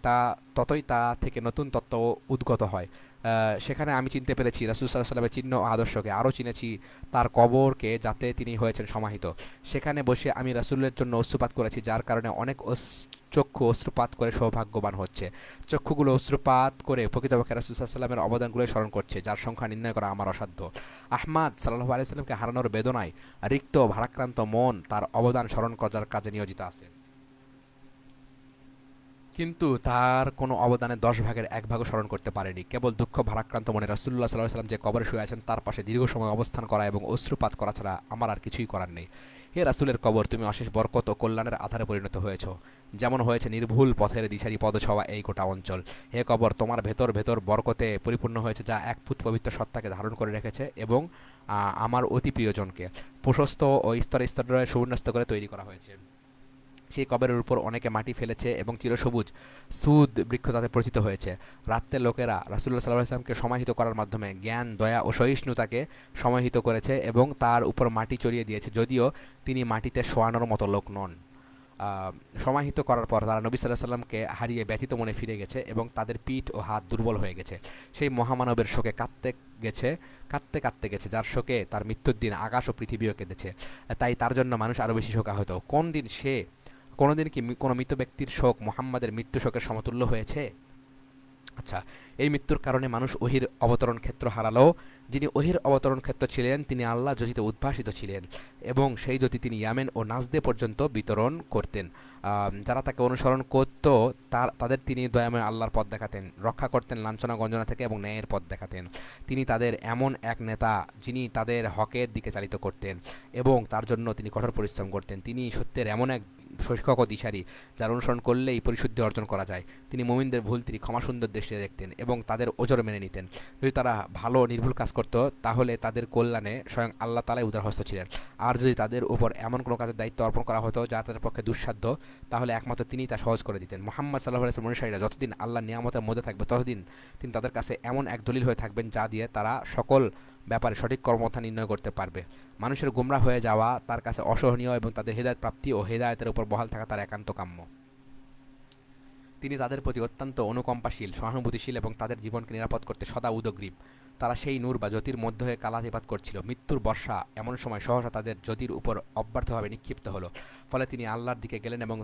ততই তা থেকে নতুন তত্ত্ব উদ্গত হয়। সেখানে আমি চিনতে পেরেছি রাসূল সাল্লাল্লাহু আলাইহি ওয়াসাল্লামের চিহ্ন ও আদর্শকে, আরও চিনেছি তার কবরকে যাতে তিনি হয়েছেন সমাহিত। সেখানে বসে আমি রাসূলের জন্য অশ্রুপাত করেছি, যার কারণে অনেক চক্ষু অশ্রুপাত করে সৌভাগ্যবান হচ্ছে। চক্ষুগুলো অশ্রুপাত করে প্রকৃতপক্ষে রাসূল সাল্লাল্লাহু আলাইহি ওয়াসাল্লামের অবদানগুলো স্মরণ করছে, যার সংখ্যা নির্ণয় করা আমার অসাধ্য। আহমদ সাল্লাল্লাহু আলাইহি ওয়াসাল্লামকে হারানোর বেদনায় রিক্ত ভারাক্রান্ত মন তার অবদান স্মরণ করার কাজে নিয়োজিত আছে, কিন্তু তার কোনো অবদানে ১০ ভাগের ১ ভাগও স্মরণ করতে পারেনি। কেবল দুঃখ ভারাক্রান্ত মনে রাসূলুল্লাহ সাল্লাল্লাহু আলাইহি ওয়াসাল্লাম যে কবরে শুয়ে আছেন তার পাশে দীর্ঘ সময় অবস্থান করা এবং অশ্রুপাত করা ছাড়া আমার আর কিছুই করার নেই। হে রাসূলের কবর, তুমি অশেষ বরকত ও কল্যাণের আধারে পরিণত হয়েছ, যেমন হয়েছে নির্ভুল পথের দিশারি পদছওয়া এই গোটা অঞ্চল। হে কবর, তোমার ভেতর ভেতর বরকতে পরিপূর্ণ হয়েছে, যা এক ফুট পবিত্র সত্তাকে ধারণ করে রেখেছে এবং আমার অতি প্রিয়জনকে প্রশস্ত ও স্তরে স্তরে সুবিন্যস্ত করে তৈরি করা হয়েছে। সেই কবরের উপর অনেকে মাটি ফেলেছে এবং চিরসবুজ সুদ বৃক্ষ তাতে পরিচিত হয়েছে। রাত্রে লোকেরা রাসূলুল্লাহ সাল্লাল্লাহু আলাইহি ওয়াসাল্লামকে সমাহিত করার মাধ্যমে জ্ঞান, দয়া ও সহিষ্ণুতাকে সমাহিত করেছে এবং তার উপর মাটি চড়িয়ে দিয়েছে, যদিও তিনি মাটিতে শোয়ানোর মতো লোক নন। সমাহিত করার পর তারা নবী সাল্লাল্লাহু আলাইহি ওয়াসাল্লামকে হারিয়ে ব্যথিত মনে ফিরে গেছে এবং তাদের পিঠ ও হাত দুর্বল হয়ে গেছে। সেই মহামানবের শোকে কাঁদতে গেছে, যার শোকে তার মৃত্যুর দিন আকাশ ও পৃথিবীও কেঁদেছে। তাই তার জন্য মানুষ আরও বেশি শোকাহত। কোনোদিন কি কোনো মৃত ব্যক্তির শোক মুহাম্মাদের মৃত্যু শোকের সমতুল্য হয়েছে? আচ্ছা, এই মৃত্যুর কারণে মানুষ ওহির অবতরণ ক্ষেত্র হারালো। যিনি ওহির অবতরণ ক্ষেত্র ছিলেন তিনি আল্লাহ জ্যোতিতে উদ্ভাসিত ছিলেন এবং সেই জ্যোতি তিনি ইয়ামেন ও নাজদে পর্যন্ত বিতরণ করতেন। যারা তাকে অনুসরণ করত তাদের তিনি দয়াময় আল্লাহর পথ দেখাতেন, রক্ষা করতেন লাঞ্ছনা গঞ্জনা থেকে এবং ন্যায়ের পথ দেখাতেন। তিনি তাদের এমন এক নেতা যিনি তাদের হকের দিকে চালিত করতেন এবং তার জন্য তিনি কঠোর পরিশ্রম করতেন। তিনি সত্যের এমন এক শিক্ষক ও দিশারি যার অনুসরণ করলেই পরিশুদ্ধি অর্জন করা যায়। তিনি মুমিনদের ভুল তিনি ক্ষমা সুন্দর দৃষ্টিতে দেখতেন এবং তাদের ওজর মেনে নিতেন। যদি তারা ভালো নির্ভুল কাজ করত তাহলে তাদের কল্যাণে স্বয়ং আল্লাহ তাআলাই উদারহস্ত ছিলেন। আর যদি তাদের উপর এমন কোনো কাজের দায়িত্ব অর্পণ করা হতো যা তাদের পক্ষে দুঃসাধ্য, তাহলে একমাত্র তিনিই তা সহজ করে দিতেন। মুহাম্মদ সাল্লাল্লাহু আলাইহি ওয়াসাল্লাম অনুসারীরা যতদিন আল্লাহর নিয়ামতের মধ্যে থাকবে ততদিন তিনি তাদের কাছে এমন এক দলিল হয়ে থাকবেন যা দিয়ে তারা সকল ব্যাপারে সঠিক কর্মপন্থা নির্ণয় করতে পারবে। মানুষের গোমরাহ হয়ে যাওয়া তার কাছে অসহনীয় এবং তাদের হেদায়েত প্রাপ্তি ও হেদায়েতের উপর বহাল থাকা তার একান্ত কাম্য। তিনি তাদের প্রতি অত্যন্ত অনুকম্পাশীল, সহানুভূতিশীল এবং তাদের জীবনকে নিরাপদ করতে সদা উদগ্রীব। তারা সেই নূর বা জ্যোতির মধ্য হয়ে কালাতিপাত করছিল। মৃত্যুর বর্ষা এমন সময় সহসা তাদের জ্যোতির উপর অব্যর্থভাবে নিক্ষিপ্ত হলো। ফলে তিনি আল্লাহর দিকে গেলেন এবং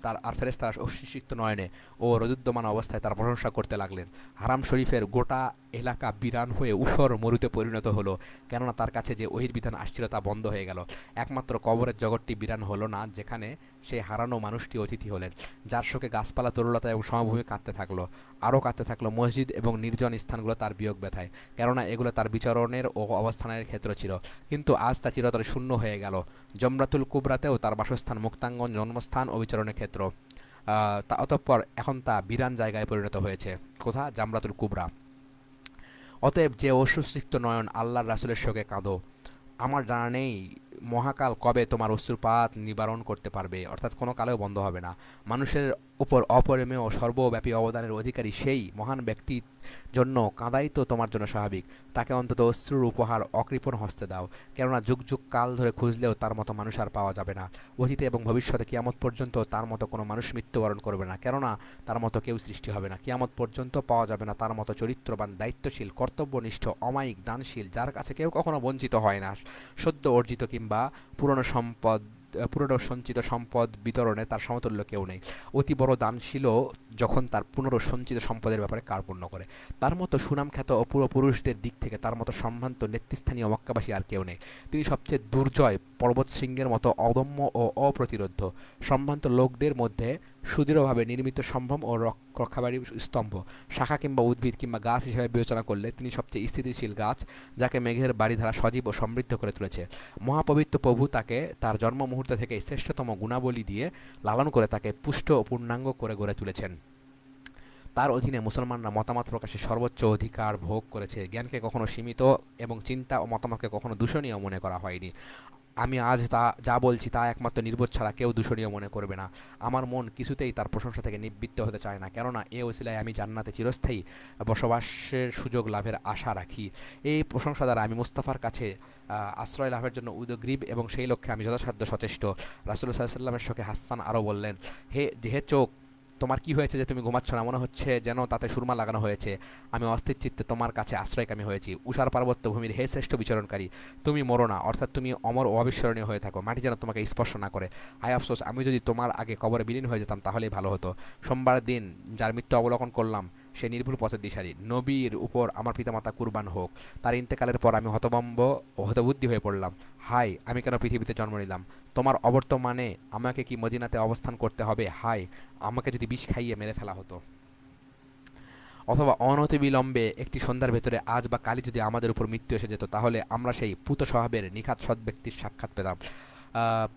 তার ফেরেশতারা অশ্রুসিক্ত নয়নে ও রোদুদ্যমান অবস্থায় তার প্রশংসা করতে লাগলেন। হারাম শরীফের গোটা এলাকা বিরান হয়ে ঊষর মরুতে পরিণত হলো, কেননা তার কাছে যে ওহির বিধান আসছিল তা বন্ধ হয়ে গেল। একমাত্র কবরের জগৎটি বিরান হলো না, যেখানে সেই হারানো মানুষটি অতিথি হলেন, যার শোকে গাছপালা তরুলতা এবং সমভূমি কাঁদতে থাকলো। আরও কাঁদতে থাকলো মসজিদ এবং নির্জন স্থানগুলো তার বিয়োগ ব্যথায়, কেননা এগুলো তার বিচরণের ও অবস্থানের ক্ষেত্র ছিল। কিন্তু আজ তা চিরতরে শূন্য হয়ে গেল। জমরাতুল কুবরাতেও তার বাসস্থান, মুক্তাঙ্গন জন্মস্থান ও বিচরণের ক্ষেত্র। তা অতঃপর এখন তা বিরান জায়গায় পরিণত হয়েছে। কোথা? জামরাতুল কুবরা। অতএব যে অশ্রুসিক্ত নয়ন আল্লাহর রাসূলের শোকে কাঁদো, আমার জানা নেই মহাকাল কবে তোমার অশ্রুপাত নিবারণ করতে পারবে, অর্থাৎ কোনো কালেও বন্ধ হবে না। মানুষের উপর অপরিমেয় ও সর্বব্যাপী অবদানের অধিকারী সেই মহান ব্যক্তির জন্য কাঁদাই তো তোমার জন্য স্বাভাবিক। তাকে অন্তত অশ্রুর উপহার অকৃপণ হস্তে দাও, কেননা যুগ যুগ কাল ধরে খুঁজলেও তার মতো মানুষ আর পাওয়া যাবে না। অতীতে এবং ভবিষ্যতে কিয়ামত পর্যন্ত তার মতো কোনো মানুষ মৃত্যুবরণ করবে না, কেননা তার মতো কেউ সৃষ্টি হবে না। কিয়ামত পর্যন্ত পাওয়া যাবে না তার মতো চরিত্রবান, দায়িত্বশীল, কর্তব্যনিষ্ঠ, অমায়িক, দানশীল, যার কাছে কেউ কখনো বঞ্চিত হয় না। সদ্য অর্জিত কিংবা পুরনো সঞ্চিত সম্পদ বিতরণে তার সমতুল্য কেউ নেই। অতি বড় দানশীলও যখন তার পুনর্সঞ্চিত সম্পদের ব্যাপারে কার্পণ্য করে। তার মতো সুনামখ্যাত অপূর্ব পুরুষদের দিক থেকে তার মতো সম্ভ্রান্ত নেতৃস্থানীয় মক্কাবাসী আর কেউ নেই। তিনি সবচেয়ে দুর্জয় পর্বতশৃঙ্গের মতো অদম্য ও অপ্রতিরোধ্য। সম্ভ্রান্ত লোকদের মধ্যে সুদৃঢ়ভাবে নির্মিত সম্ভ্রম ও রক্ষাবাড়ি স্তম্ভ। শাখা কিংবা উদ্ভিদ কিংবা গাছ হিসেবে বিবেচনা করলে তিনি সবচেয়ে স্থিতিশীল গাছ, যাকে মেঘের বাড়ি ধারা সজীব ও সমৃদ্ধ করে তুলেছে। মহাপবিত্র প্রভু তাকে তার জন্ম মুহূর্ত থেকে শ্রেষ্ঠতম গুণাবলী দিয়ে লালন করে তাকে পুষ্ট ও পূর্ণাঙ্গ করে গড়ে তুলেছেন। তার অধীনে মুসলমানরা মতামত প্রকাশের সর্বোচ্চ অধিকার ভোগ করেছে। জ্ঞানকে কখনো সীমিত এবং চিন্তা ও মতামতকে কখনো দূষণীয় মনে করা হয়নি। আমি আজ যা বলছি তা একমাত্র নির্বোধ ছাড়া কেউ দূষণীয় মনে করবে না। আমার মন কিছুতেই তার প্রশংসা থেকে নিবৃত্ত হতে চায় না, কেননা এ ওসিলায় আমি জান্নাতে চিরস্থায়ী বসবাসের সুযোগ লাভের আশা রাখি। এই প্রশংসা দ্বারা আমি মুস্তাফার কাছে আশ্রয় লাভের জন্য উদগ্রীব এবং সেই লক্ষ্যে আমি যথাসাধ্য সচেষ্ট। রাসূলুল্লাহ সাল্লাল্লাহু আলাইহি ওয়াসাল্লামের শোকে হাসান আরও বললেন, হে চোখ, তোমার কি হয়েছে যে তুমি ঘুমাচ্ছ না? মনে হচ্ছে যেন তাতে সুরমা লাগানো হয়েছে। আমি অস্থির চিত্তে তোমার কাছে আশ্রয়কামী হয়েছি। উষার পার্বত্য ভূমির হে শ্রেষ্ঠ বিচরণকারী, তুমি মরো না, অর্থাৎ তুমি অমর ও অবিস্মরণীয় হয়ে থাকো। মাটি যেন তোমাকে স্পর্শ না করে। হায় আফসোস, আমি যদি তোমার আগে কবরে বিলীন হয়ে যেতাম তাহলেই ভালো হতো। সোমবার দিন যার মৃত্যু অবলোকন করলাম সে নির্ভুল পথের দিশারি। নবীর উপর আমার পিতামাতা কুরবান হোক। তার ইন্তেকালের পর আমি হতভম্ব ও হতবুদ্ধি হয়ে পড়লাম। হায়, আমি কেন পৃথিবীতে জন্ম নিলাম? তোমার অবর্তমানে আমাকে কি মদিনাতে অবস্থান করতে হবে? হায়, আমাকে যদি বিষ খাইয়ে মেরে ফেলা হতো, অথবা অনতিবিলম্বে একটি সন্ধ্যার ভেতরে আজ বা কালই যদি আমাদের উপর মৃত্যু এসে যেত, তাহলে আমরা সেই পূত স্বভাবের নিখাত সৎ ব্যক্তির সাক্ষাৎ পেতাম।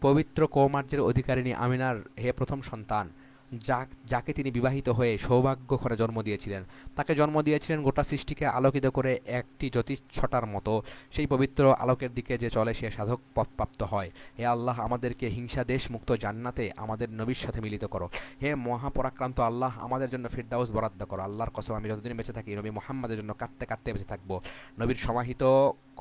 পবিত্র কৌমার্যের অধিকারিণী আমিনার হে প্রথম সন্তান, যাকে তিনি বিবাহিত হয়ে সৌভাগ্যঘরে জন্ম দিয়েছিলেন, তাকে জন্ম দিয়েছিলেন গোটা সৃষ্টিকে আলোকিত করে একটি জ্যোতিষ্ছটার মতো। সেই পবিত্র আলোকের দিকে যে চলে সে সাধক পথপ্রাপ্ত হয়। হে আল্লাহ, আমাদেরকে হিংসা দেশ মুক্ত জান্নাতে আমাদের নবীর সাথে মিলিত করো। হে মহাপরাক্রান্ত আল্লাহ, আমাদের জন্য ফিরদাউস বরাদ্দ করো। আল্লাহর কসম, আমি যতদিন বেঁচে থাকি নবী মুহাম্মাদের জন্য কাঁদতে কাঁদতে বেঁচে থাকবো। নবীর সমাহিত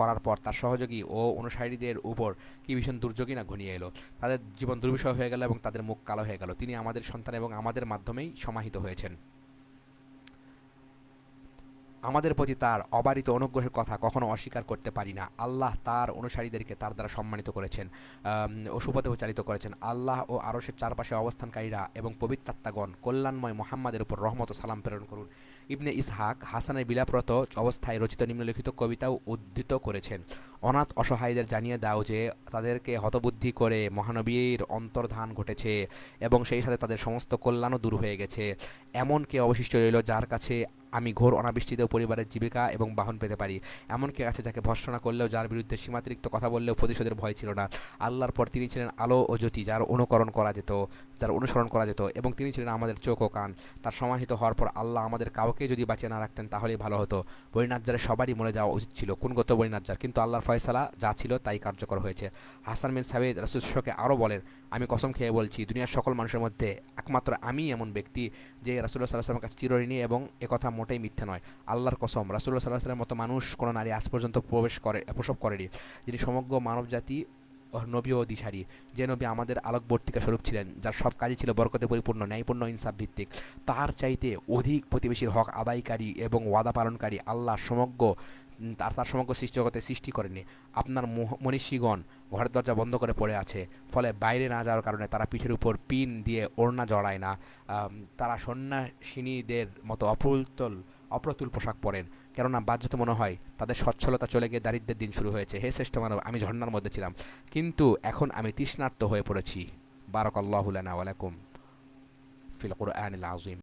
করার পর তার সহযোগী ও অনুসারীদের উপর কি ভীষণ দুর্যোগই না ঘনিয়ে এলো। তাদের জীবন দুর্বিষহ হয়ে গেল এবং তাদের মুখ কালো হয়ে গেল। তিনি আমাদের সন্তান এবং আমাদের মাধ্যমেই সমাহিত হয়েছেন। আমাদের প্রতি তার অবারিত অনুগ্রহের কথা কখনো অস্বীকার করতে পারি না। আল্লাহ তার অনুসারীদেরকে তার দ্বারা সম্মানিত করেছেন ও সুপথে চালিত করেছেন। আল্লাহ ও আরশের চারপাশে অবস্থানকারীরা এবং পবিত্রাত্মাগণ কল্যাণময় মোহাম্মদের উপর রহমত ও সালাম প্রেরণ করুন। ইবনে ইসহাক হাসানের বিলাপরত অবস্থায় রচিত নিম্নলিখিত কবিতাও উদ্ধৃত করেছেন। অনাথ অসহায়দের জানিয়ে দাও যে তাদেরকে হতবুদ্ধি করে মহানবীর অন্তর্ধান ঘটেছে এবং সেই সাথে তাদের সমস্ত কল্যাণও দূর হয়ে গেছে। এমন কে অবশিষ্ট রইল যার কাছে আমি ঘোর অনাবৃষ্টিতেও পরিবারের জীবিকা এবং বাহন পেতে পারি? এমন কে আছে যাকে ভর্ৎসনা করলেও, যার বিরুদ্ধে সীমাতিরিক্ত কথা বললেও প্রতিশোধের ভয় ছিল না? আল্লাহর পর তিনি ছিলেন আলো ও জ্যোতি, যার অনুসরণ করা যেত, এবং তিনি ছিলেন আমাদের চোখ ও কান। তার সমাহিত হওয়ার পর আল্লাহ আমাদের কাউকে যদি বাঁচিয়ে না রাখতেন তাহলেই ভালো হতো। বনী নাজ্জারের সবারই মরে যাওয়া উচিত ছিল, গুণগত বনী নাজ্জার, কিন্তু আল্লাহর ফয়সালা যা ছিল তাই কার্যকর হয়েছে। হাসান বিন সাবিত রাসূলকে আরও বলেন, আমি কসম খেয়ে বলছি, দুনিয়ার সকল মানুষের মধ্যে একমাত্র আমিই এমন ব্যক্তি যে রাসূলুল্লাহ সাল্লাল্লাহু আলাইহি ওয়াসাল্লামের কাছে চিরঋণী, এবং একথা মোটেই মিথ্যা নয়। আল্লাহর কসম, রাসূলুল্লাহ সাল্লাল্লাহু আলাইহি ওয়াসাল্লামের মতো মানুষ কোনো নারী আজ পর্যন্ত প্রসব করেনি, যিনি সমগ্র মানবজাতি নবী ও দিশারি, যে নবী আমাদের আলোকবর্তিকা স্বরূপ ছিলেন, যার সব কাজই ছিল বরকতে পরিপূর্ণ, ন্যায়পূর্ণ, ইনসাফ ভিত্তিক। তার চাইতে অধিক প্রতিবেশীর হক আদায়কারী এবং ওয়াদা পালনকারী আল্লাহ তার সমগ্র সৃষ্টিজগতে সৃষ্টি করেনি। আপনার মনীষীগণ ঘরের দরজা বন্ধ করে পড়ে আছে, ফলে বাইরে না যাওয়ার কারণে তারা পিঠের উপর পিন দিয়ে ওড়না জড়ায় না। তারা সন্ন্যাসিনীদের মতো অপ্রতুল পোশাক পরেন, কেননা বাহ্যত মনে হয় তাদের সচ্ছলতা চলে গিয়ে দারিদ্র্যের দিন শুরু হয়েছে। হে শ্রেষ্ঠ মানব, আমি ঝর্ণার মধ্যে ছিলাম, কিন্তু এখন আমি তৃষ্ণার্ত হয়ে পড়েছি। বারাকাল্লাহু লানা ওয়া লাকুম ফিল কুরআনিল আযীম।